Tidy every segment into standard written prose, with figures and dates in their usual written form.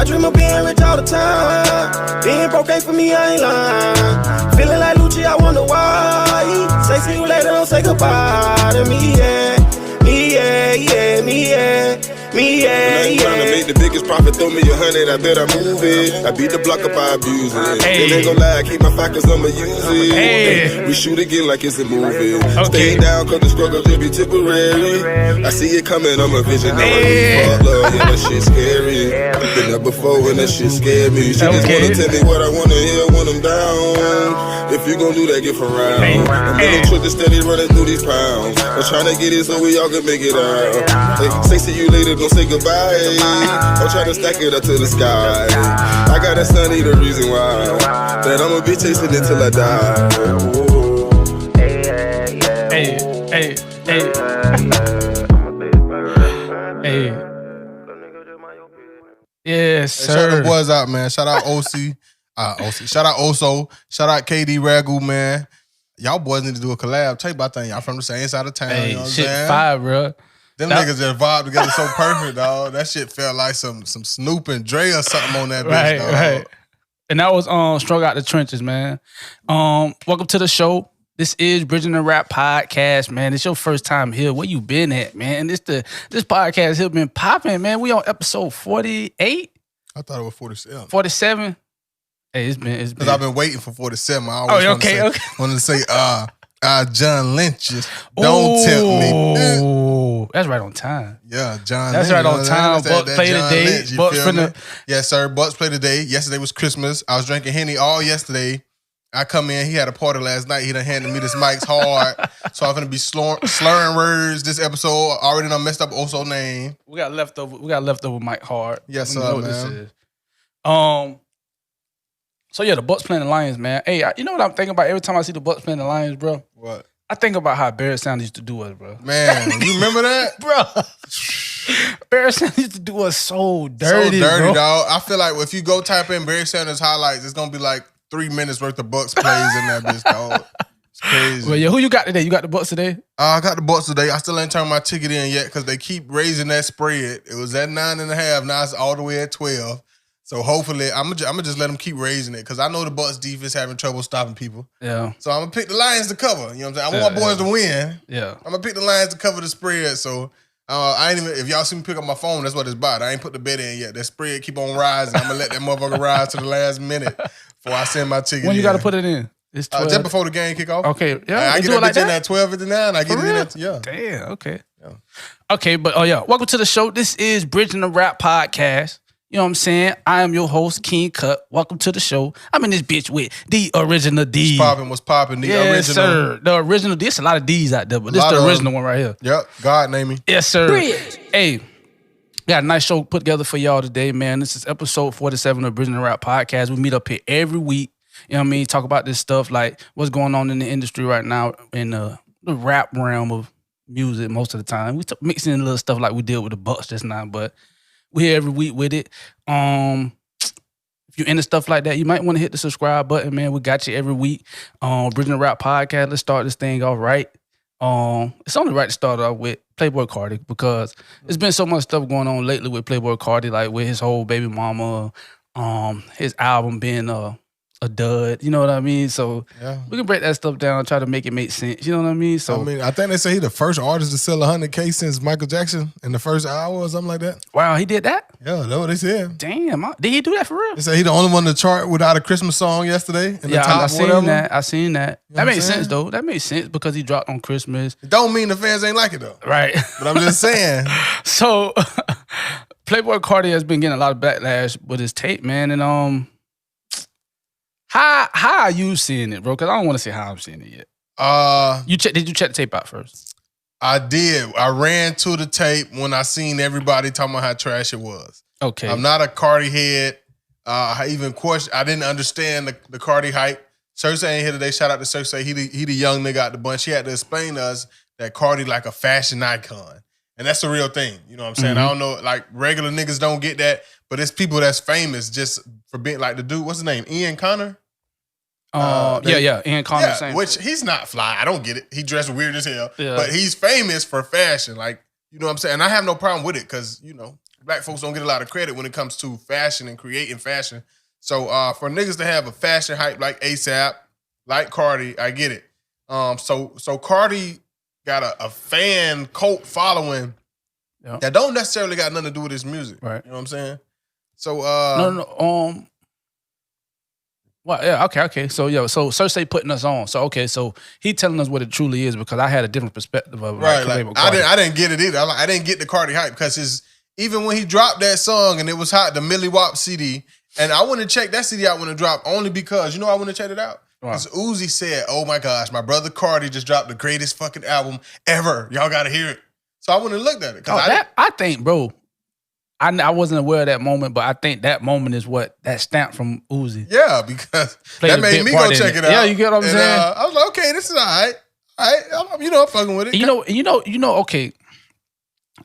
I dream of being rich all the time. Being broke ain't for me, I ain't lying. Feeling like Lucci, I wonder why. Say see you later, don't say goodbye to me, yeah. Me, yeah, yeah, me, yeah. Me, yeah, yeah. Trying to make the biggest profit, throw me 100, I bet I move it. I beat the block up, I abuse it. Hey. They ain't gon' lie, I keep my factors, I'ma use it. Hey. We shoot again like it's a movie. Okay. Stay down, cause the struggle just be temporary. I see it coming, I'm a visionary. Hey. Fuck love, yeah, that shit scary. Been there before when that shit scared me. She just wanna tell me what I wanna hear when I'm down. If you gon' do that, get around. I'm in the truck steady running through these pounds. I'm trying to get it so we all can make it out. Say see you later, don't say goodbye. I'm trying to stack it up to the sky. I got a son, the reason why that I'ma be chasing it till I die. Hey, hey, hey. Hey. Yes, sir. Shout the boys out, man. Shout out OC. Shout out Oso. Shout out KD Ragu, man. Y'all boys need to do a collab tape. I think y'all from the same side of town. Hey, you know what shit I'm saying? fire, bro. Them niggas just vibe together so perfect, dog. That shit felt like some Snoop and Dre or something on that bitch, dog. Right. And that was Struggle Out the Trenches, man. Welcome to the show. This is Bridging the Rap podcast, man. It's your first time here. Where you been at, man? This podcast here been popping, man. We on episode 48. I thought it was 47. 47. Hey, it's been. Because I've been waiting for 47. I always wanted to say, John Lynch, just don't tempt me. Oh, that's right on time. Yeah, John That's Lynch. right on time. Bucks play today. Yes, sir. Bucks play today. Yesterday was Christmas. I was drinking Henny all yesterday. I come in, he had a party last night. He done handed me this mic's hard. So I'm going to be slurring words this episode. Already done messed up Oso's name. We got leftover Mike Hard. Yes, sir, man. This is. So yeah, the Bucks playing the Lions, man. Hey, you know what I'm thinking about every time I see the Bucks playing the Lions, bro? What? I think about how Barry Sanders used to do us, bro. Man, you remember that? Bro. Barry Sanders used to do us so dirty, bro. Dog. I feel like if you go type in Barry Sanders highlights, it's going to be like 3 minutes worth of Bucks plays in that bitch, dog. It's crazy. Well, yeah, who you got today? You got the Bucks today? I got the Bucks today. I still ain't turned my ticket in yet because they keep raising that spread. It was at 9.5. Now it's all the way at 12. So hopefully, I'm gonna just let them keep raising it because I know the Bucks defense having trouble stopping people. Yeah. So I'm gonna pick the Lions to cover. You know what I'm saying? I want my boys to win. Yeah. I'm gonna pick the Lions to cover the spread. So I ain't even. If y'all see me pick up my phone, that's what it's about. I ain't put the bet in yet. That spread keep on rising. I'm gonna let that motherfucker rise to the last minute before I send my ticket. When you got to put it in? It's 12. Just before the game kick off. Okay. Yeah. I get that bitch in at 12:59. I get it in at Damn. Okay. Yeah. Okay, but welcome to the show. This is Bridging the Rap podcast. You know what I'm saying? I am your host, King Cut. Welcome to the show. I'm in this bitch with the original D. What's popping? The original. Yes, sir. The original. There's a lot of D's out there, but this is the original one right here. Yep. God name me. Yes, sir. Bridge. Hey, got a nice show put together for y'all today, man. This is episode 47 of Bridging the Rap podcast. We meet up here every week. You know what I mean? Talk about this stuff, like what's going on in the industry right now in the rap realm of music most of the time. We mix in a little stuff like we did with the Bucks just now, but we're here every week with it. If you're into stuff like that, you might want to hit the subscribe button, man. We got you every week. Bridging the Rap podcast. Let's start this thing off right. It's only right to start off with Playboi Carti because there's been so much stuff going on lately with Playboi Carti, like with his whole baby mama, his album being a dud, you know what I mean? So we can break that stuff down and try to make it make sense, you know what I mean? So I think they say he's the first artist to sell 100K since Michael Jackson in the first hour or something like that. Wow, he did that? Yeah, that's what they said. Damn, did he do that for real? They said he the only one to chart without a Christmas song yesterday in the top I seen whatever. that. I seen that. You know that makes sense though. That makes sense because he dropped on Christmas. It don't mean the fans ain't like it though. Right. But I'm just saying. So Playboi Carti has been getting a lot of backlash with his tape, man, and How are you seeing it, bro? Because I don't want to say how I'm seeing it yet. Did you check the tape out first? I did. I ran to the tape when I seen everybody talking about how trash it was. Okay. I'm not a Carti head. I didn't understand the Carti hype. Cersei ain't here today. Shout out to Cersei. He the young nigga out the bunch. She had to explain to us that Carti like a fashion icon. And that's the real thing. You know what I'm saying? I don't know, like regular niggas don't get that, but it's people that's famous just for being like the dude, what's his name? Ian Connor? Ian Connor. Yeah, which he's not fly. I don't get it. He dressed weird as hell. Yeah. But he's famous for fashion. Like, you know what I'm saying? And I have no problem with it because, you know, black folks don't get a lot of credit when it comes to fashion and creating fashion. So for niggas to have a fashion hype like ASAP, like Carti, I get it. So Carti got a fan cult following that don't necessarily got nothing to do with his music. Right. You know what I'm saying? So well, yeah, okay. So Cersei putting us on. So so he telling us what it truly is because I had a different perspective of it. Right, like I didn't get it either. I didn't get the Carti hype because even when he dropped that song and it was hot, the Millie Wop CD, and I wouldn't check that CD out when it dropped only because I wouldn't check it out. Because Uzi said, "Oh my gosh, my brother Carti just dropped the greatest fucking album ever. Y'all gotta hear it." So I wouldn't have looked at it. I think, bro. I wasn't aware of that moment, but I think that moment is what that stamp from Uzi. Yeah, because that made me go check it out. Yeah, you get what I'm saying? I was like, okay, this is all right. All right, I'm fucking with it. Okay.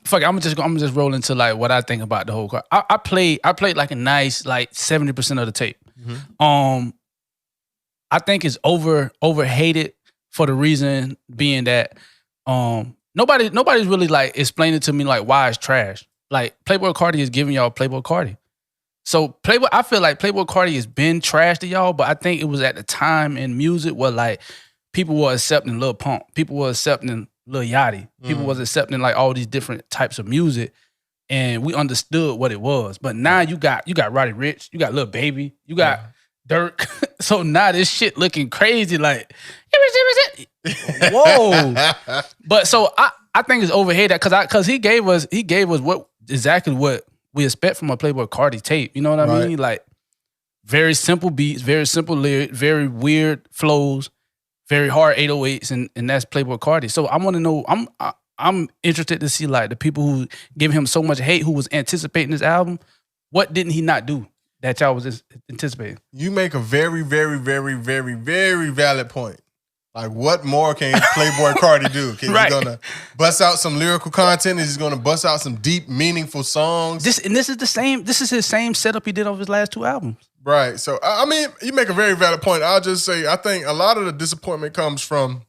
Fuck it, I'm just roll into like what I think about the whole car. I played like a nice like 70% of the tape. Mm-hmm. I think it's overhated for the reason being that nobody's really like explaining to me like why it's trash. Like Playboi Carti is giving y'all Playboi Carti. So I feel like Playboi Carti has been trash to y'all, but I think it was at the time in music where like people were accepting Lil Pump, people were accepting Lil Yachty, people was accepting like all these different types of music, and we understood what it was. But now you got Roddy Ricch, you got Lil Baby, you got Durk. So now this shit looking crazy like, whoa. But so I think it's overhated because he gave us exactly what we expect from a Playboi Carti tape. You know what I mean? Like very simple beats, very simple lyrics, very weird flows, very hard 808s, and that's Playboi Carti. So I want to know. I'm interested to see like the people who give him so much hate, who was anticipating this album. What didn't he not do that y'all was anticipating? You make a very, very, very, very, very valid point. Like, what more can Playboi Carti do? Is he gonna bust out some lyrical content? Is he gonna bust out some deep, meaningful songs? This is his same setup he did on his last two albums. Right. So I mean, you make a very valid point. I'll just say I think a lot of the disappointment comes from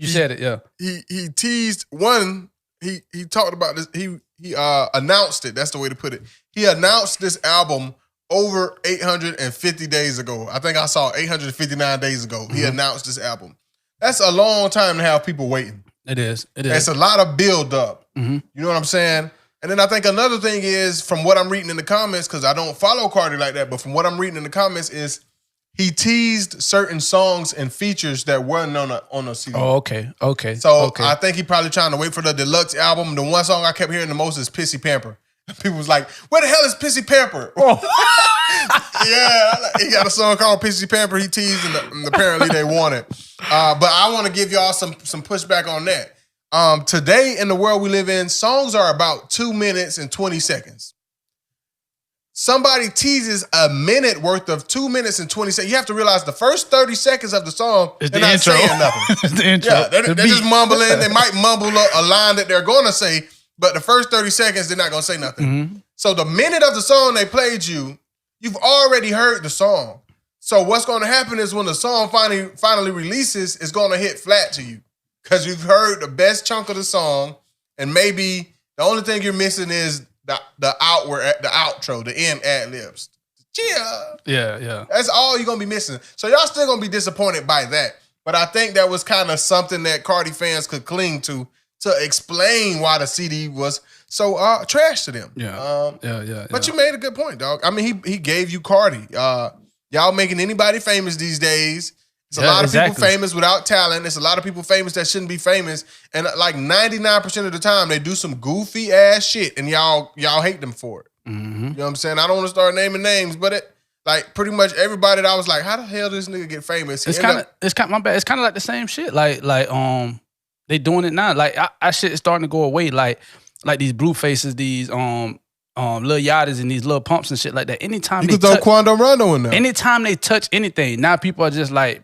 said it, yeah. He teased one. He talked about this. He announced it. That's the way to put it. He announced this album over 850 days ago. I think I saw 859 days ago. He announced this album. That's a long time to have people waiting. It is. It's a lot of build up. You know what I'm saying? And then I think another thing is, from what I'm reading in the comments, because I don't follow Carti like that, but from what I'm reading in the comments is he teased certain songs and features that weren't on a CD. Oh, okay. So I think he probably trying to wait for the deluxe album. The one song I kept hearing the most is Pissy Pamper. People was like, where the hell is Pissy Pamper? Oh. Yeah, he got a song called Pissy Pamper he teased, and apparently they want it. But I want to give y'all some pushback on that. Today, in the world we live in, songs are about 2 minutes and 20 seconds. Somebody teases a minute worth of 2 minutes and 20 seconds. You have to realize the first 30 seconds of the song, they're not saying nothing. It's the intro. Yeah, they're just mumbling. They might mumble a line that they're going to say, but the first 30 seconds, they're not going to say nothing. So the minute of the song they played you've already heard the song. So what's going to happen is when the song finally releases, it's going to hit flat to you because you've heard the best chunk of the song, and maybe the only thing you're missing is the outro, the end ad libs. Yeah. That's all you're going to be missing. So y'all still going to be disappointed by that. But I think that was kind of something that Carti fans could cling to explain why the CD was so trash to them. Yeah. But you made a good point, dog. I mean, he gave you Carti. Y'all making anybody famous these days. It's a lot of people famous without talent. It's a lot of people famous that shouldn't be famous. And like 99% of the time, they do some goofy ass shit, and y'all hate them for it. You know what I'm saying? I don't want to start naming names, but like pretty much everybody that I was like, how the hell did this nigga get famous? It's kind of like the same shit. Like they doing it now. Like I shit is starting to go away. Like these blue faces, these Lil Yachty's and these Lil Pumps and shit like that. Anytime you could throw Quando Rondo in there. Anytime they touch anything, now people are just like,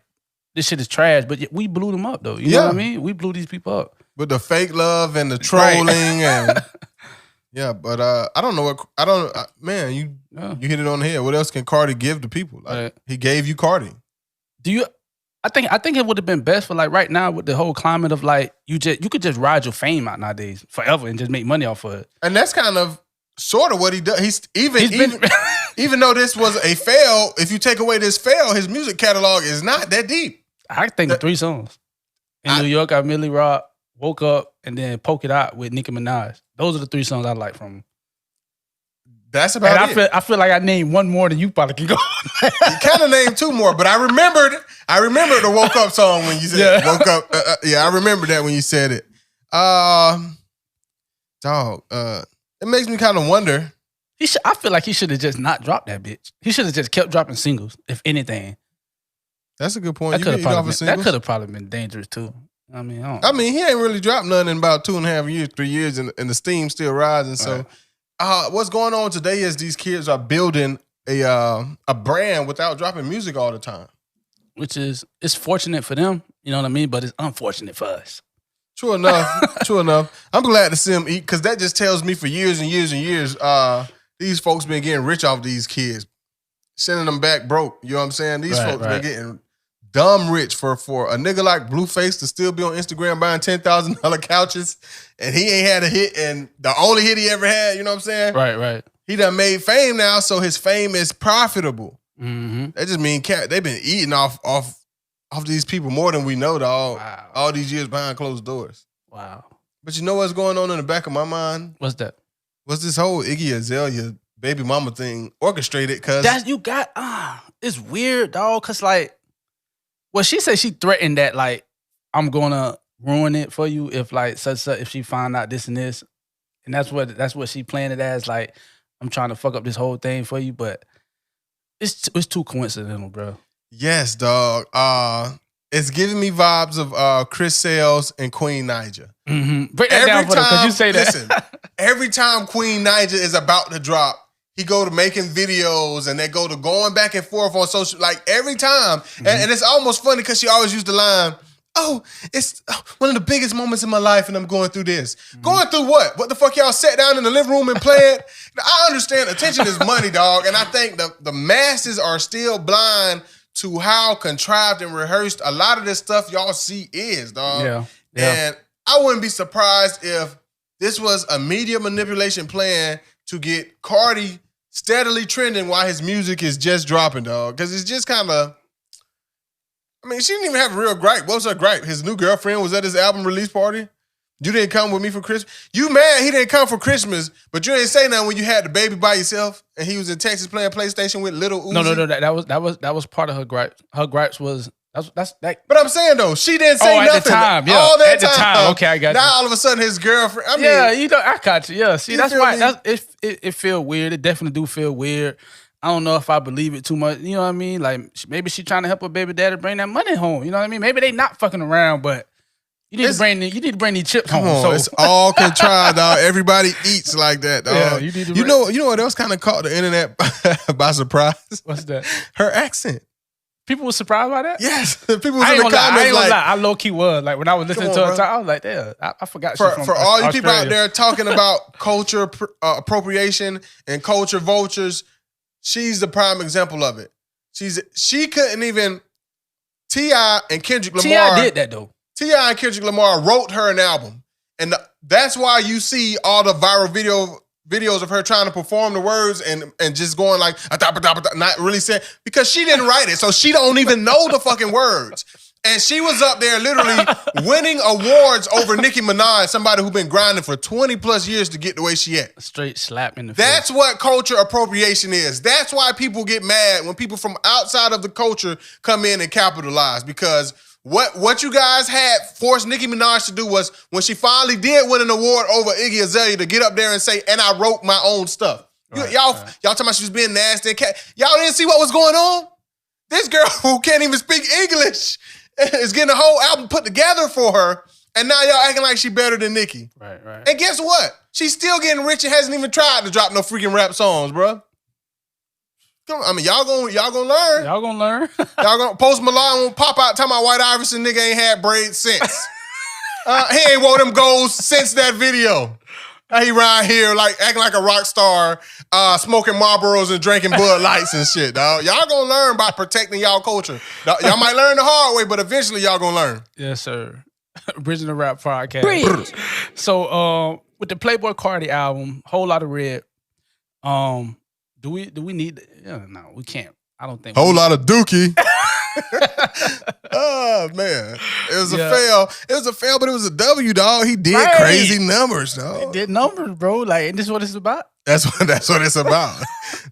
this shit is trash. But we blew them up though. You know what I mean? We blew these people up with the fake love and the trolling and yeah. But I don't know what man. You hit it on the head. What else can Carti give to people? Like he gave you Carti. I think it would have been best for like right now with the whole climate of like you could just ride your fame out nowadays forever and just make money off of it. And that's kind of sort of what he does. He's been- even though this was a fail, if you take away this fail, his music catalog is not that deep. I think of 3 songs. In New York, I Millie Rock, Woke Up, and then Poke It Out with Nicki Minaj. Those are the 3 songs I like from him. That's about and it. I feel like I named one more than you probably can go. You kind of named 2 more, but I remembered the Woke Up song when you said it. Woke Up. I remember that when you said it. It makes me kind of wonder. I feel like he should have just not dropped that bitch. He should have just kept dropping singles, if anything. That's a good point. That could have probably been dangerous too. I mean, he ain't really dropped nothing in about 2.5 years, 3 years, and the steam still rising. So, what's going on today is these kids are building a brand without dropping music all the time. Which is, it's fortunate for them, you know what I mean? But it's unfortunate for us. True enough. I'm glad to see them eat, because that just tells me for years and years and years, these folks been getting rich off these kids, sending them back broke. You know what I'm saying? These folks been getting dumb rich for a nigga like Blueface to still be on Instagram buying $10,000 couches, and he ain't had a hit, and the only hit he ever had, you know what I'm saying? Right. He done made fame now, so his fame is profitable. Mm-hmm. That just mean they've been eating off these people more than we know, dog. Wow. All these years behind closed doors. Wow. But you know what's going on in the back of my mind? What's that? What's this whole Iggy Azalea baby mama thing orchestrated? Cause it's weird, dog. Cause she said she threatened that I'm gonna ruin it for you if if she find out this and this, and that's what she planned it as. I'm trying to fuck up this whole thing for you, but it's too coincidental, bro. Yes, dog. It's giving me vibes of Chris Sales and Queen Naija. Mm-hmm. Break that down for them, because you say that. Listen, every time Queen Naija is about to drop, he go to making videos and they go to going back and forth on social, every time. Mm-hmm. And it's almost funny because she always used the line, it's one of the biggest moments in my life and I'm going through this. Mm-hmm. Going through what? What the fuck y'all sat down in the living room and played? I understand attention is money, dog. And I think the masses are still blind to how contrived and rehearsed a lot of this stuff y'all see is, dog. Yeah. And I wouldn't be surprised if this was a media manipulation plan to get Carti steadily trending while his music is just dropping, dog. Because it's just kind of, she didn't even have a real gripe. What was her gripe? His new girlfriend was at his album release party? You didn't come with me for Christmas? You mad he didn't come for Christmas, but you didn't say nothing when you had the baby by yourself and he was in Texas playing PlayStation with Little Uzi? No. That was part of her gripes. Her gripes was that's that. But I'm saying though, she didn't say nothing. At the time, yeah. All that at the time. Okay, I got now you. All of a sudden his girlfriend. I got you. Yeah, see, that's why it feel weird. It definitely do feel weird. I don't know if I believe it too much. You know what I mean? Maybe she trying to help her baby daddy bring that money home. You know what I mean? Maybe they not fucking around, but you need to bring these chips home. Come on, it's all contrived, dog. Everybody eats like that, dog. Yeah, you know what else kind of caught the internet by surprise? What's that? Her accent. People were surprised by that? Yes. People was in the comments I ain't gonna lie. I low-key was. When I was listening to her talk, I was like, damn, I forgot for all you Australia. people out there talking about culture appropriation and culture vultures, she's the prime example of it. She couldn't even, T.I. and Kendrick Lamar. T.I. did that though. T.I. and Kendrick Lamar wrote her an album. And that's why you see all the viral videos of her trying to perform the words and just going not really saying, because she didn't write it. So she don't even know the fucking words. And she was up there literally winning awards over Nicki Minaj, somebody who been grinding for 20 plus years to get the way she at. Straight slap in the face. That's what culture appropriation is. That's why people get mad when people from outside of the culture come in and capitalize, because what you guys had forced Nicki Minaj to do was, when she finally did win an award over Iggy Azalea, to get up there and say, and I wrote my own stuff. Y'all talking about she was being nasty. Y'all didn't see what was going on? This girl who can't even speak English is getting a whole album put together for her, and now y'all acting like she better than Nicki. Right. And guess what? She's still getting rich and hasn't even tried to drop no freaking rap songs, bro. Come on, y'all gonna learn. Y'all gonna learn. Y'all gonna Post Malone won't pop out talking about White Iverson nigga ain't had braids since. He ain't wore them goals since that video. He around here acting like a rock star, smoking Marlboros and drinking Bud Lights and shit, dog. Y'all gonna learn by protecting y'all culture. Y'all might learn the hard way, but eventually y'all gonna learn. Yes, sir. Bridging the Rap Podcast. So, with the Playboi Carti album, Whole Lotta Red, Do we need? No, we can't. I don't think. Whole lot of dookie. Oh man, it was a fail. It was a fail, but it was a W, dog. He did crazy numbers, dog. He did numbers, bro. Like, and this is what it's about. That's what it's about.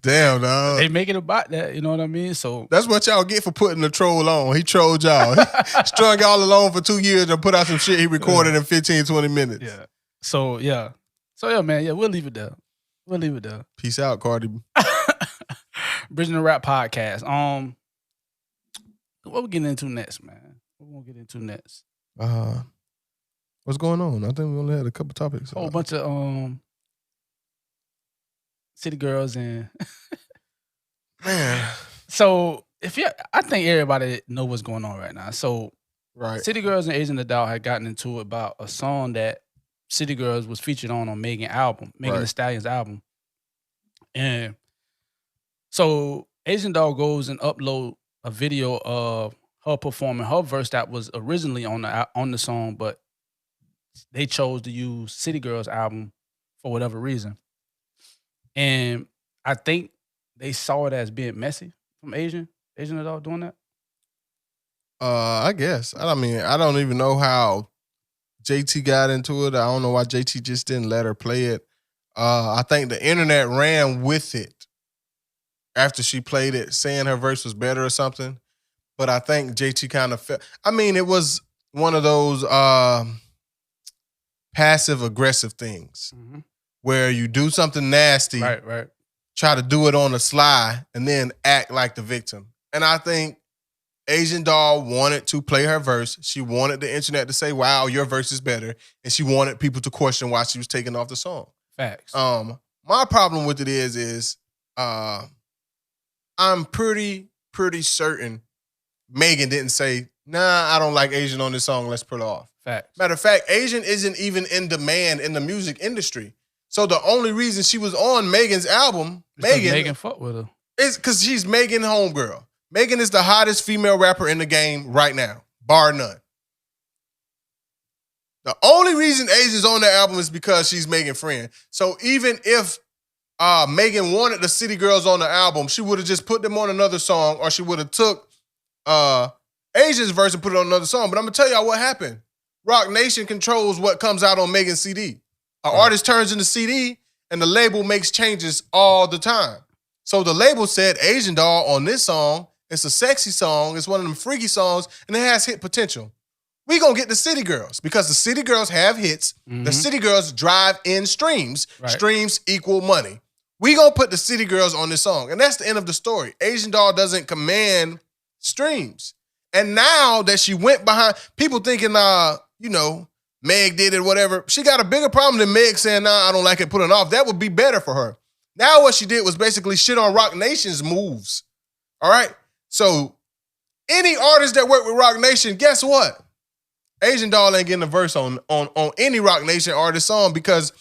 Damn, dog. They make it about that. You know what I mean? So that's what y'all get for putting the troll on. He trolled y'all. He strung y'all along for 2 years and put out some shit he recorded in 15, 20 minutes. Yeah. So man. Yeah, we'll leave it there. Peace out, Cardi. Bridging the Rap Podcast. What we getting into next, man? What we gonna get into next? What's going on? I think we only had a couple topics. A whole bunch of city girls and man. So I think everybody know what's going on right now. So City Girls and Asian Adult had gotten into it about a song that City Girls was featured on Megan Thee Stallion's album. And so Asian Doll goes and upload a video of her performing her verse that was originally on the song, but they chose to use City Girls' album for whatever reason. And I think they saw it as being messy from Asian Adult doing that. I guess. I mean, I don't even know how JT got into it. I don't know why JT just didn't let her play it. I think the internet ran with it after she played it, saying her verse was better or something. But I think JT kind of felt. I mean, it was one of those passive-aggressive things where you do something nasty, right, try to do it on the sly, and then act like the victim. And I think Asian Doll wanted to play her verse. She wanted the internet to say, wow, your verse is better. And she wanted people to question why she was taking off the song. Facts. My problem with it is I'm pretty certain Megan didn't say, nah, I don't like Asian on this song. Let's put it off. Facts. Matter of fact, Asian isn't even in demand in the music industry. So the only reason she was on Megan's album, Megan fuck with her, is because she's Megan homegirl. Megan is the hottest female rapper in the game right now, bar none. The only reason Asia's on that album is because she's Megan's friend. So even if Megan wanted the City Girls on the album, she would have just put them on another song, or she would have took Asia's verse and put it on another song. But I'm going to tell y'all what happened. Rock Nation controls what comes out on Megan's CD. An artist turns into CD, and the label makes changes all the time. So the label said, Asian Doll on this song, it's a sexy song, it's one of them freaky songs, and it has hit potential. We gonna get the City Girls because the City Girls have hits. The City Girls drive in streams. Right. Streams equal money. We gonna put the City Girls on this song, and that's the end of the story. Asian Doll doesn't command streams, and now that she went behind, people thinking, Meg did it, whatever. She got a bigger problem than Meg saying, nah, I don't like it, put it off. That would be better for her. Now what she did was basically shit on Rock Nation's moves. All right? So any artist that worked with Rock Nation, guess what? Asian Doll ain't getting a verse on any Rock Nation artist song because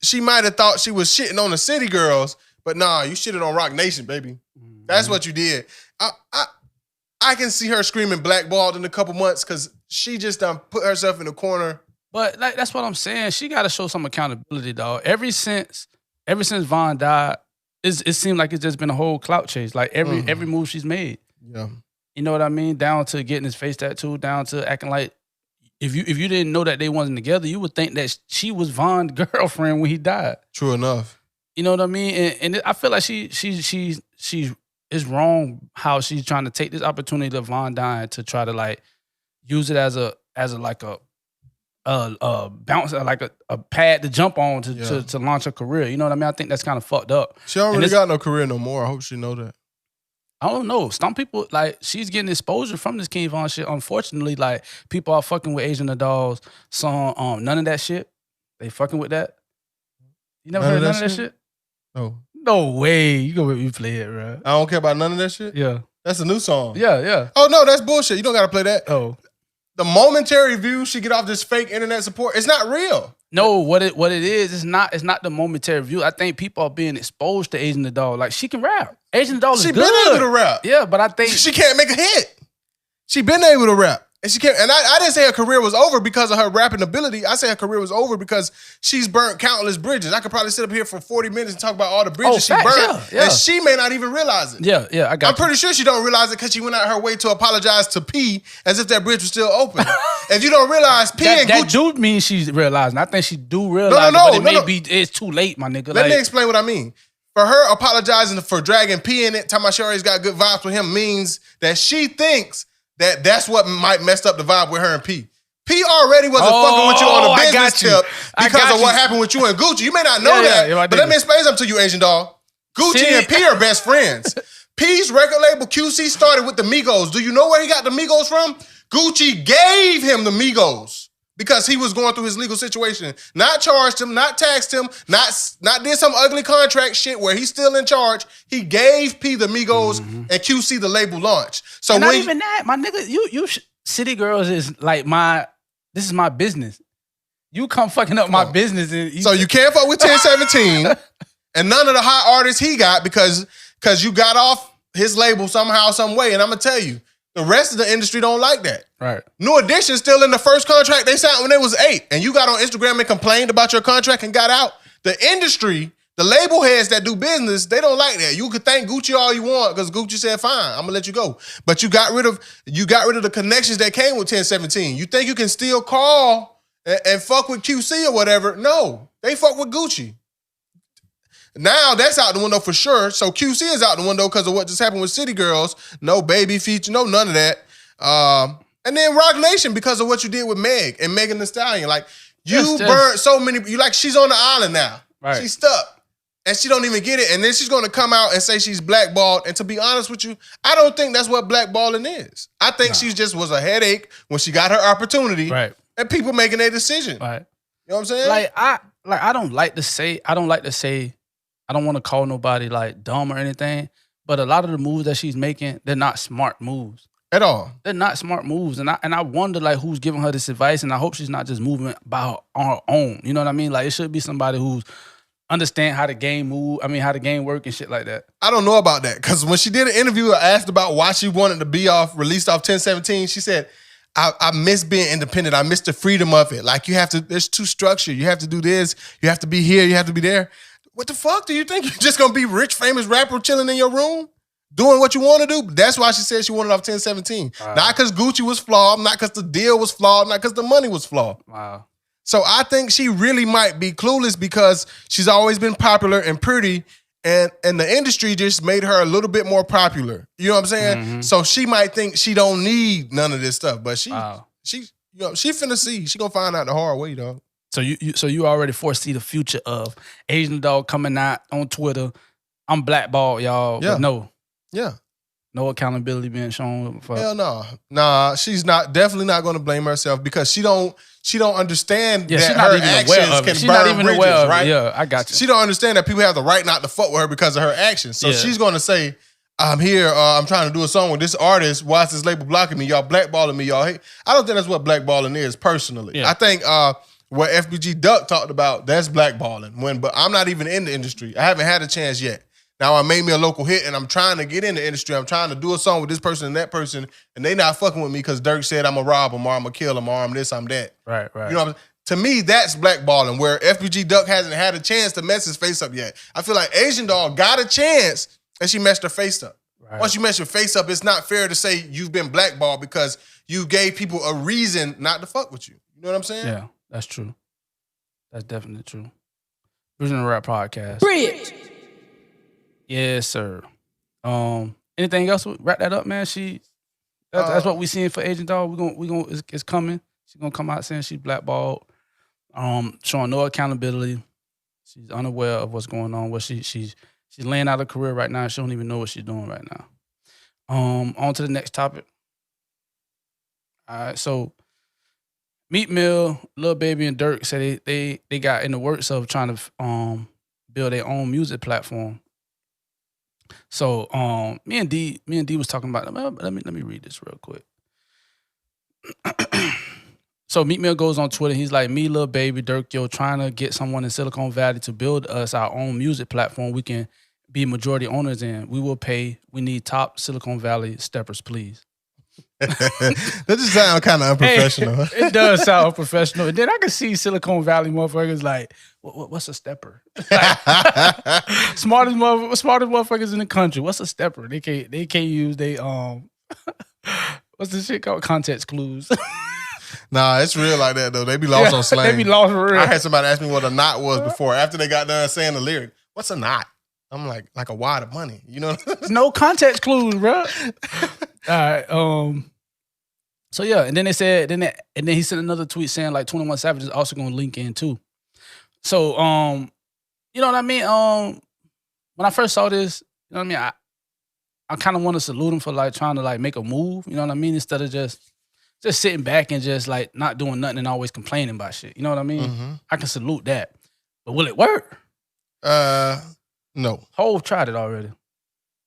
she might have thought she was shitting on the City Girls, but nah, you shitted on Rock Nation, baby. That's what you did. I can see her screaming blackballed in a couple months because she just done put herself in the corner. But like that's what I'm saying. She got to show some accountability, dog. Ever since Von died, it seemed like it's just been a whole clout chase. Like every move she's made. Yeah. You know what I mean? Down to getting his face tattooed, down to acting like if you didn't know that they wasn't together, you would think that she was Von's girlfriend when he died. True enough. You know what I mean? And I feel like she it's wrong how she's trying to take this opportunity of Von dying to try to like use it as a bounce, like a pad to jump on to launch a career. You know what I mean? I think that's kind of fucked up. She don't really got no career no more. I hope she know that. I don't know. Some people, like, she's getting exposure from this King Von shit. Unfortunately, like, people are fucking with Asian Adult's song, None of That Shit. They fucking with that. You never heard None of That Shit? No. No way. You gonna make me play it, bro. I don't care about None of That Shit? Yeah. That's a new song. Yeah. Oh, no, that's bullshit. You don't gotta play that. Oh. The momentary view she get off this fake internet support, it's not real. No, what it is, it's not the momentary view. I think people are being exposed to Asian Adult. Like, she can rap. Asian Adult is good. She been able to rap. Yeah, but I think she can't make a hit. She been able to rap. And she can't. And I didn't say her career was over because of her rapping ability. I say her career was over because she's burnt countless bridges. I could probably sit up here for 40 minutes and talk about all the bridges she burnt, and she may not even realize it. Yeah, I got I'm pretty sure she don't realize it because she went out her way to apologize to P as if that bridge was still open. If you don't realize P and Gucci... That do mean she's realizing. I think she do realize but it may be it's too late, my nigga. Let me explain what I mean. For her apologizing for dragging P in it, talking about she always got good vibes with him means that she thinks that's what might messed up the vibe with her and P. P already wasn't fucking with you on a business tip because of what happened with you and Gucci. You may not know that, but let me explain something to you, Asian doll. Gucci and P are best friends. P's record label QC started with the Migos. Do you know where he got the Migos from? Gucci gave him the Migos because he was going through his legal situation. Not charged him, not taxed him, not did some ugly contract shit where he's still in charge. He gave P the Migos and QC the label launch. So not even that, my nigga. You City Girls is like this is my business. You come fucking up my business. So you can't fuck with 1017 and none of the hot artists he got because you got off his label somehow, some way. And I'm gonna tell you, the rest of the industry don't like that. Right. New Edition still in the first contract they signed when they was 8. And you got on Instagram and complained about your contract and got out. The industry, the label heads that do business, they don't like that. You could thank Gucci all you want because Gucci said, fine, I'm gonna let you go. But you got rid of the connections that came with 1017. You think you can still call and fuck with QC or whatever? No, they fuck with Gucci. Now that's out the window for sure. So QC is out the window because of what just happened with City Girls. No baby feature, no none of that. And then Rock Nation because of what you did with Meg and Megan Thee Stallion. Like you burnt so many. You like she's on the island now. Right. She's stuck, and she don't even get it. And then she's going to come out and say she's blackballed. And to be honest with you, I don't think that's what blackballing is. I think she just was a headache when she got her opportunity. Right. And people making their decision. Right. You know what I'm saying? I don't like to say. I don't want to call nobody like dumb or anything, but a lot of the moves that she's making, they're not smart moves at all. They're not smart moves, and I wonder like who's giving her this advice, and I hope she's not just moving on her own. You know what I mean? Like it should be somebody who's understand how the game move. I mean, how the game work and shit like that. I don't know about that because when she did an interview, I asked about why she wanted to be released off 1017. She said, I miss being independent. I miss the freedom of it. Like there's too structured. You have to do this. You have to be here. You have to be there. What the fuck? Do you think you're just gonna be rich, famous rapper chilling in your room? Doing what you want to do? That's why she said she wanted off 1017. Wow. Not because Gucci was flawed, not because the deal was flawed, not because the money was flawed. Wow. So I think she really might be clueless because she's always been popular and pretty, and the industry just made her a little bit more popular. You know what I'm saying? Mm-hmm. So she might think she don't need none of this stuff, but she finna see. She gonna find out the hard way, dog. So you already foresee the future of Asian Dog coming out on Twitter. I'm blackballed, y'all. Yeah. But no. Yeah. No accountability being shown. Hell no. Nah, she's definitely not going to blame herself because she don't understand that her actions can burn bridges, right? Yeah, I got you. She don't understand that people have the right not to fuck with her because of her actions. So she's going to say, I'm here, I'm trying to do a song with this artist. Why is this label blocking me? Y'all blackballing me, y'all hate. I don't think that's what blackballing is personally. Yeah. I think what FBG Duck talked about, that's blackballing. But I'm not even in the industry. I haven't had a chance yet. Now I made me a local hit and I'm trying to get in the industry. I'm trying to do a song with this person and that person, and they not fucking with me because Durk said I'm a rob them or I'm a kill them or I'm this, I'm that. Right. You know what I'm saying? To me, that's blackballing, where FBG Duck hasn't had a chance to mess his face up yet. I feel like Asian Dog got a chance and she messed her face up. Right. Once you mess your face up, it's not fair to say you've been blackballed because you gave people a reason not to fuck with you. You know what I'm saying? Yeah, that's true. That's definitely true. Original Rap Podcast. Bridge. Yes, sir. Anything else? Wrap that up, man. That's what we seeing for Agent Dog. It's coming. She's gonna come out saying she's blackballed. Showing no accountability. She's unaware of what's going on. She's laying out her career right now. She don't even know what she's doing right now. On to the next topic. All right, so Meek Mill, Lil Baby, and Durk said they got in the works of trying to build their own music platform. So me and D was talking about it. Let me read this real quick. So Meek Mill goes on Twitter. He's like, me, Lil Baby, Durk, yo, trying to get someone in Silicon Valley to build us our own music platform we can be majority owners in. We will pay. We need top Silicon Valley steppers, please. That just sounds kind of unprofessional. Hey, it does sound unprofessional. And then I can see Silicon Valley motherfuckers like, what's a stepper? Like, smartest motherfuckers in the country. What's a stepper? They can't use they what's this shit called? Context clues. Nah, it's real like that though. They be lost on slang. They be lost for real. I had somebody ask me what a knot was before. After they got done saying the lyric, what's a knot? I'm like a wad of money. You know? There's no context clues, bro. All right. So yeah, and then they said, and then he sent another tweet saying like 21 Savage is also gonna link in too. So you know what I mean? When I first saw this, you know what I mean? I kind of want to salute him for like trying to like make a move, you know what I mean? Instead of just sitting back and just like not doing nothing and always complaining about shit. You know what I mean? Mm-hmm. I can salute that. But will it work? No. Hov tried it already.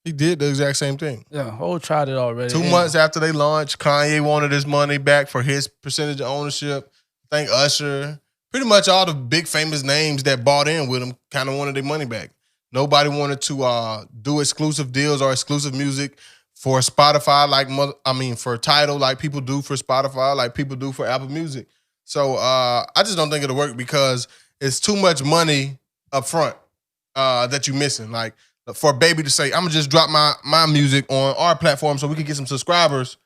He did the exact same thing. Yeah, Hov tried it already. 2 months after they launched, Kanye wanted his money back for his percentage of ownership. I think Usher, pretty much all the big famous names that bought in with him kind of wanted their money back. Nobody wanted to do exclusive deals or exclusive music for Spotify, for Tidal, like people do for Spotify, like people do for Apple Music. So I just don't think it'll work because it's too much money up front that you're missing. Like, for a baby to say, I'm gonna just drop my music on our platform so we can get some subscribers,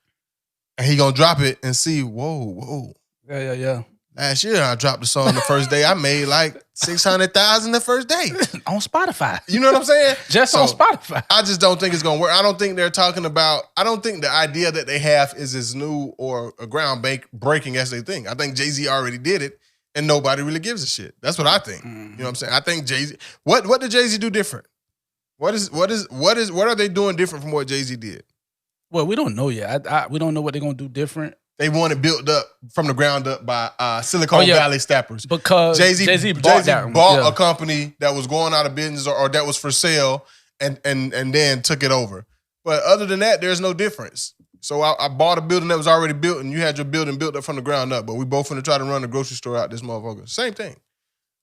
and he gonna drop it and see, whoa. Yeah. Last year I dropped the song the first day. I made like 600,000 the first day. On Spotify. You know what I'm saying? Just on Spotify. I just don't think it's gonna work. I don't think they're talking about, I don't think the idea that they have is as new or a groundbreaking as they think. I think Jay-Z already did it and nobody really gives a shit. That's what I think. You know what I'm saying? I think Jay-Z, what did Jay-Z do different? What are they doing different from what Jay-Z did? Well, we don't know yet. We don't know what they're gonna do different. They want it built up from the ground up by Silicon Valley steppers. Because Jay-Z bought a company that was going out of business or that was for sale and then took it over. But other than that, there's no difference. So I bought a building that was already built and you had your building built up from the ground up. But we both gonna try to run a grocery store out this motherfucker. Same thing.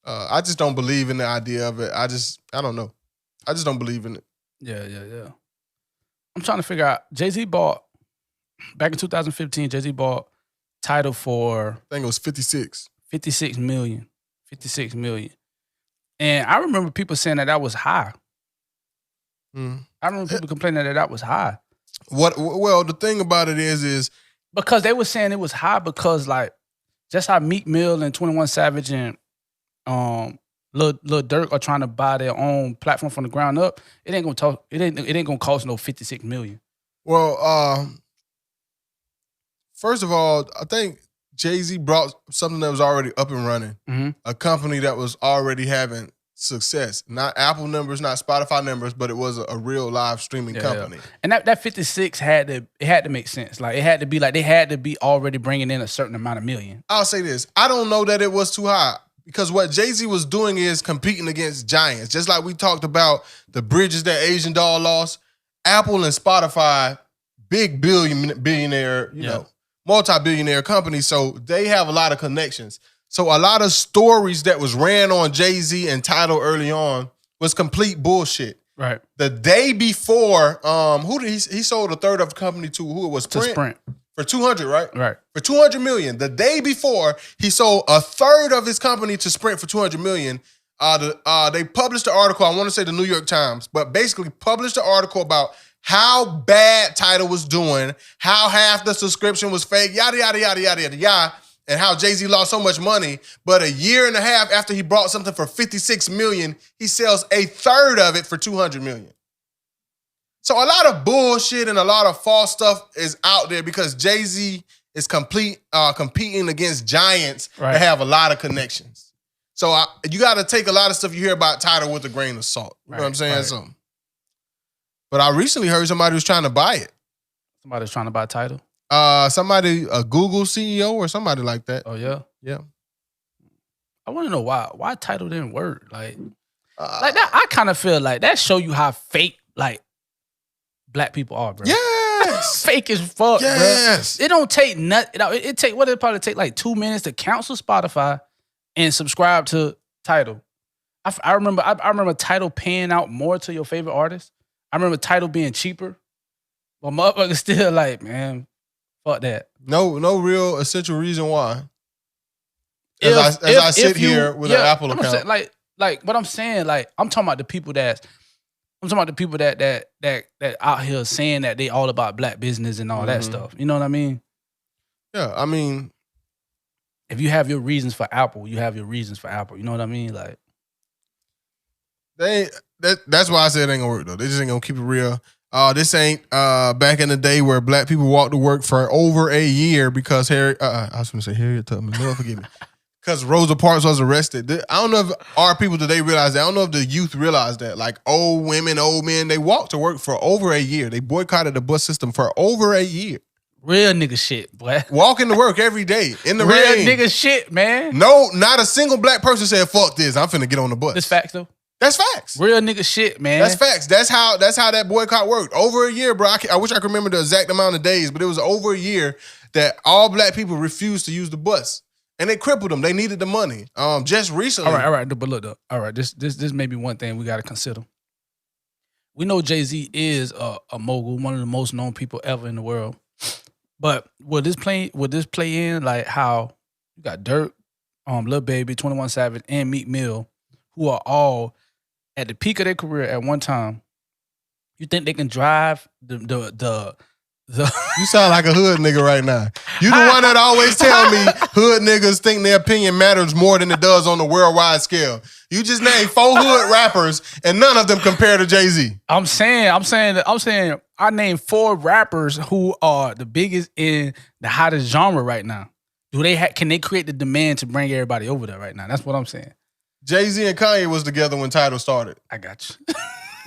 I just don't believe in the idea of it. I don't know. I just don't believe in it. Yeah. I'm trying to figure out. Jay-Z bought, back in 2015, Jay-Z bought Tidal for, I think it was 56. 56 million. 56 million. And I remember people saying that was high. I remember people complaining that was high. Well, the thing about it is because they were saying it was high because like just how Meek Mill and 21 Savage and Lil Durk are trying to buy their own platform from the ground up, it ain't gonna cost no 56 million. Well, first of all, I think Jay-Z brought something that was already up and running. A company that was already having success. Not Apple numbers, not Spotify numbers, but it was a real live streaming company. Yeah. And that 56 had to make sense. Like it had to be like they had to be already bringing in a certain amount of million. I'll say this. I don't know that it was too high. Because what Jay-Z was doing is competing against giants. Just like we talked about the bridges that Asian Doll lost. Apple and Spotify, big billionaire, multi-billionaire companies. So they have a lot of connections. So a lot of stories that was ran on Jay-Z and Tidal early on was complete bullshit. Right. The day before, he sold a third of the company to? Who it was? Sprint. For 200, right? Right. For 200 million. The day before, he sold a third of his company to Sprint for 200 million. They published an article, I want to say the New York Times, but basically published an article about how bad Tidal was doing, how half the subscription was fake, yada, yada, yada, yada, yada, yada, and how Jay-Z lost so much money. But a year and a half after he bought something for 56 million, he sells a third of it for 200 million. So a lot of bullshit and a lot of false stuff is out there because Jay-Z is competing against giants that have a lot of connections. So you got to take a lot of stuff you hear about Tidal with a grain of salt. You know what I'm saying? So, but I recently heard somebody was trying to buy it. Somebody was trying to buy Tidal? A Google CEO or somebody like that. Oh, yeah? Yeah. I want to know why Tidal didn't work. Like that, I kind of feel like that show you how fake, like, Black people are, bro. Yes. Fake as fuck, yes. bro. It don't take nothing. It probably take like 2 minutes to cancel Spotify and subscribe to Tidal. I remember Tidal paying out more to your favorite artist. I remember Tidal being cheaper. But motherfuckers still like, man, Fuck that. No real essential reason why. If I sit you- here with an Apple I'm account. saying, like what I'm saying, like I'm talking about the people that out here saying that they all about black business and all that stuff. You know what I mean? Yeah, I mean, if you have your reasons for Apple, you have your reasons for Apple. You know what I mean? Like that's why I said it ain't gonna work though. They just ain't gonna keep it real. This ain't back in the day where black people walked to work for over a year because I was gonna say Harriet Tubman. Lord forgive me. Because Rosa Parks was arrested. I don't know if our people today realize that. I don't know if the youth realize that. Like old women, old men, they walked to work for over a year. They boycotted the bus system for over a year. Real nigga shit, boy. Walking to work every day in the Real rain. nigga shit, man. No, not a single black person said, fuck this. I'm finna get on the bus. That's facts, though. That's facts. Real nigga shit, man. That's facts. That's how that boycott worked. Over a year, bro. I wish I could remember the exact amount of days, but it was over a year that all black people refused to use the bus. And they crippled them. They needed the money. Just recently. All right. But look, though. All right, this may be one thing we got to consider. We know Jay-Z is a mogul, one of the most known people ever in the world. But would this play in like how you got Durk, Lil Baby, 21 Savage, and Meek Mill, who are all at the peak of their career at one time? You think they can drive the You sound like a hood nigga right now. You the one that always tell me hood niggas think their opinion matters more than it does on the worldwide scale. You just named 4 hood rappers and none of them compare to Jay-Z. I'm saying I named 4 rappers who are the biggest in the hottest genre right now. Can they create the demand to bring everybody over there right now? That's what I'm saying. Jay-Z and Kanye was together when Tidal started. I got you.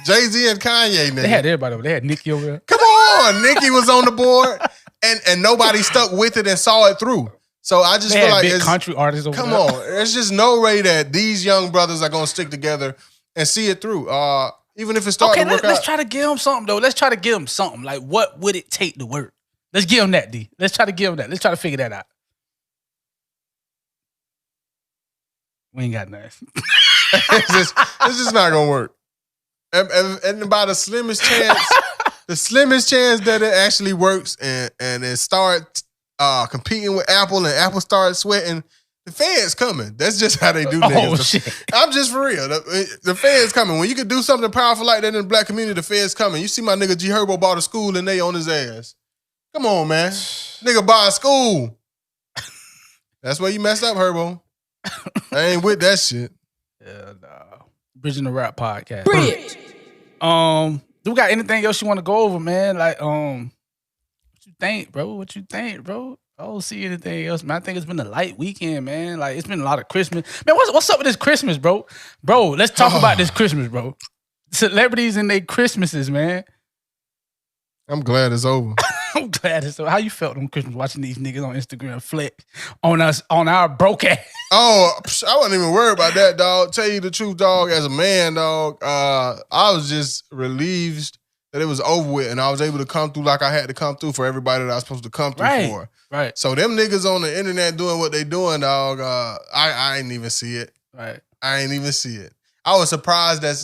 Jay-Z and Kanye, nigga. They had everybody over there. They had Nicki over there. Come on, Nicki was on the board, and nobody stuck with it and saw it through. So I just feel like big country artists over there. Come on, there's just no way that these young brothers are gonna stick together and see it through. Even if it starts to work out. Let's try to give them something though. Let's try to give them something. Like, what would it take to work? Let's give them that, D. Let's try to give them that. Let's try to figure that out. We ain't got nothing. It's just not gonna work. And about the slimmest chance that it actually works and it starts competing with Apple and Apple starts sweating, the feds coming. That's just how they do niggas. Shit. I'm just for real. The feds coming. When you can do something powerful like that in the black community, the feds coming. You see my nigga G Herbo bought a school and they on his ass. Come on, man. Nigga buy a school. That's where you messed up, Herbo. I ain't with that shit. Yeah, nah. Bridging the Rap Podcast. Bridge. Do we got anything else you want to go over, man? Like, what you think, bro? What you think, bro? I don't see anything else, man. I think it's been a light weekend, man. Like, it's been a lot of Christmas. Man, what's up with this Christmas, bro? Bro, let's talk about this Christmas, bro. Celebrities and their Christmases, man. I'm glad it's over. I'm glad it's over. How you felt on Christmas watching these niggas on Instagram flex on us, on our broke ass? Oh, I wasn't even worried about that, dog. Tell you the truth, dog, as a man, dog, I was just relieved that it was over with and I was able to come through like I had to come through for everybody that I was supposed to come through for. Right. So them niggas on the internet doing what they doing, dog, I ain't even see it. Right. I ain't even see it. I was surprised that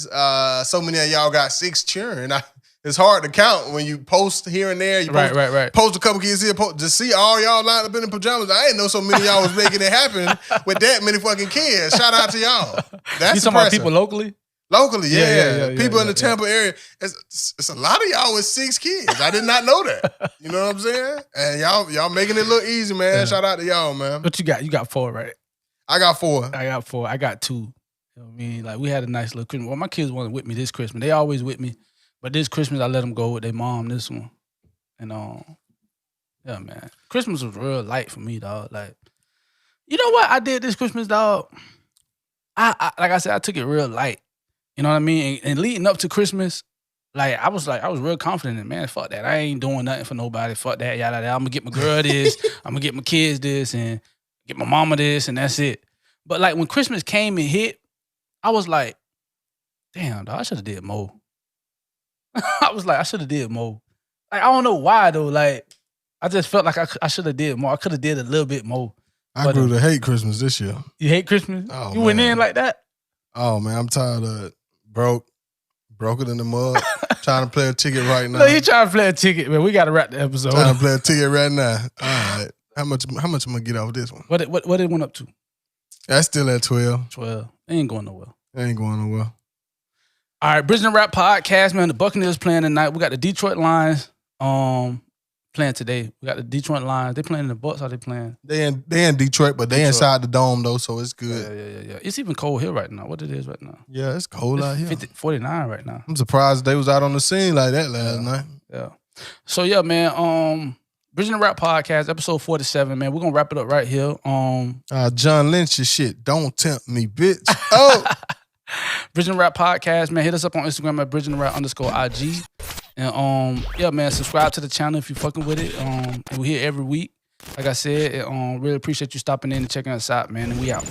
so many of y'all got 6 cheering. It's hard to count when you post here and there. You post a couple kids here to see all y'all lined up in the pajamas. I didn't know so many of y'all was making it happen with that many fucking kids. Shout out to y'all. That's you talking about people locally? Locally, yeah. People in the Tampa area. It's a lot of y'all with 6 kids. I did not know that. You know what I'm saying? And y'all making it look easy, man. Yeah. Shout out to y'all, man. What you got? You got 4, right? I got 4. I got 4. I got 2. You know what I mean? Like, we had a nice little Christmas. Well, my kids weren't with me this Christmas. They always with me. But this Christmas, I let them go with their mom this one. And, yeah, man. Christmas was real light for me, dog. Like, you know what I did this Christmas, dog? I like I said, I took it real light. You know what I mean? And leading up to Christmas, I was real confident in, man, fuck that. I ain't doing nothing for nobody. Fuck that, yada, yada. I'm going to get my girl this. I'm going to get my kids this and get my mama this, and that's it. But, like, when Christmas came and hit, I was like, damn, dog, I should have did more. I was like, I should have did more. Like, I don't know why, though. Like, I just felt like I should have did more. I could have did a little bit more. I grew to hate Christmas this year. You hate Christmas? Oh, you went in like that? Oh, man, I'm tired of it. Broke it in the mud. Trying to play a ticket right now. Look, he trying to play a ticket, man. We got to wrap the episode. Trying to play a ticket right now. All right. How much am I gonna get off this one? What it went up to? That's still at 12. 12. It ain't going nowhere. It ain't going nowhere. All right, Bridging the Rap podcast, man. The Buccaneers playing tonight. We got the Detroit Lions playing today. We got the Detroit Lions. They playing in the Bucks. How they playing? They in Detroit, but they inside the dome though, so it's good. Yeah. It's even cold here right now. What it is right now? Yeah, it's cold out here. 49 right now. I'm surprised they was out on the scene like that last night. Yeah. So yeah, man. Bridging the Rap podcast, episode 47, man. We're gonna wrap it up right here. John Lynch's shit. Don't tempt me, bitch. Oh. Bridging the Rap podcast, man. Hit us up on Instagram at bridgingtherap_IG. And yeah, man, subscribe to the channel if you're fucking with it. And we're here every week. Like I said, really appreciate you stopping in and checking us out, man. And we out.